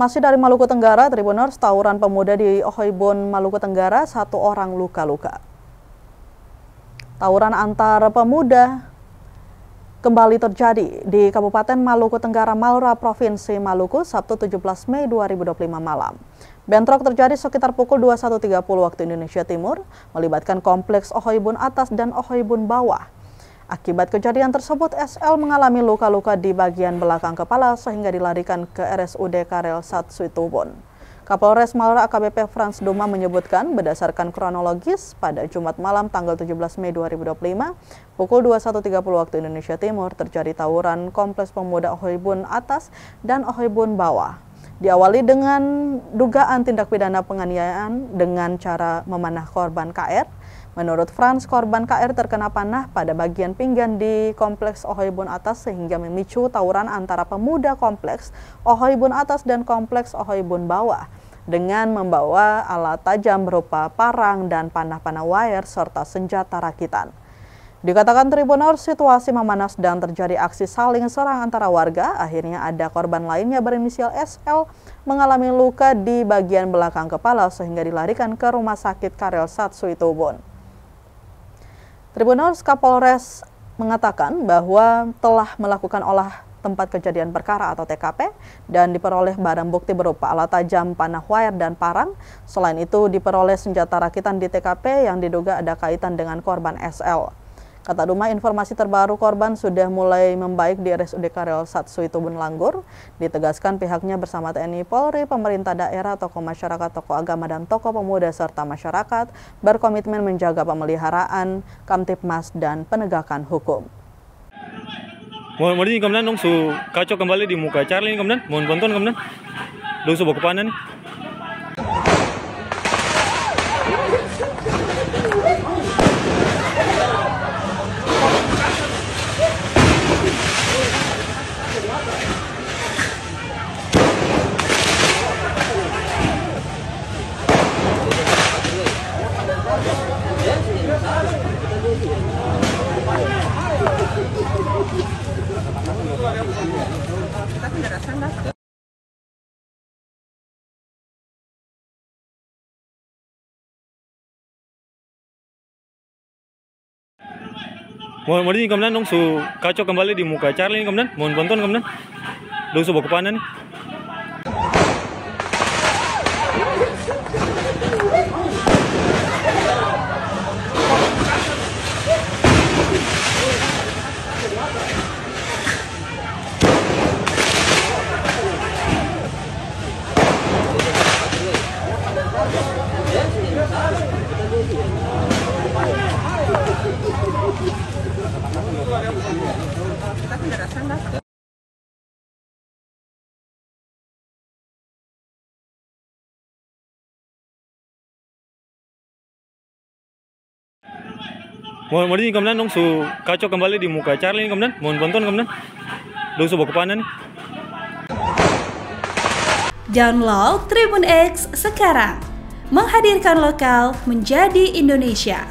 Masih dari Maluku Tenggara, Tribuners, tawuran pemuda di Ohoibun, Maluku Tenggara, 1 orang luka-luka. Tawuran antar pemuda kembali terjadi di Kabupaten Maluku Tenggara, Malra, Provinsi Maluku, Sabtu 17 Mei 2025 malam. Bentrok terjadi sekitar pukul 21.30 waktu Indonesia Timur, melibatkan kompleks Ohoibun Atas dan Ohoibun Bawah. Akibat kejadian tersebut, SL mengalami luka-luka di bagian belakang kepala sehingga dilarikan ke RSUD Karel Sat Situbon. Kapolres Malra AKBP Frans Duma menyebutkan berdasarkan kronologis pada Jumat malam tanggal 17 Mei 2025 pukul 21.30 waktu Indonesia Timur terjadi tawuran kompleks pemuda Ohoibun Atas dan Ohoibun Bawah. Diawali dengan dugaan tindak pidana penganiayaan dengan cara memanah korban KR. Menurut Frans, korban KR terkena panah pada bagian pinggang di kompleks Ohoibun Atas sehingga memicu tawuran antara pemuda kompleks Ohoibun Atas dan kompleks Ohoibun Bawah dengan membawa alat tajam berupa parang dan panah-panah wire serta senjata rakitan. Dikatakan Tribuners, situasi memanas dan terjadi aksi saling serang antara warga. Akhirnya ada korban lainnya berinisial SL mengalami luka di bagian belakang kepala sehingga dilarikan ke Rumah Sakit Karel Sat Situbon. Tribuners, Kapolres mengatakan bahwa telah melakukan olah tempat kejadian perkara atau TKP dan diperoleh barang bukti berupa alat tajam, panah wire, dan parang. Selain itu diperoleh senjata rakitan di TKP yang diduga ada kaitan dengan korban SL. Kata Duma, informasi terbaru korban sudah mulai membaik di RSUD Karel Sat Situbon Langgur. Ditegaskan pihaknya bersama TNI Polri, pemerintah daerah, tokoh masyarakat, tokoh agama, dan tokoh pemuda serta masyarakat berkomitmen menjaga pemeliharaan Kamtipmas dan penegakan hukum. Mohon izin Komandan, dong su kacau kembali di muka Charlie Komandan. Mohon bantuan Komandan. Dong su bawa ke panan nih. Mohon izin Komandan, dong su kacau kembali di muka Charlie Komandan. Mohon bantuan Komandan. Dong su bawa ke panan nih. Mohon izin Komandan, dong su kacau kembali di muka Charlie Komandan. Mohon bantuan Komandan. Dong su bawa ke panan nih. Download Tribun X sekarang, menghadirkan lokal menjadi Indonesia.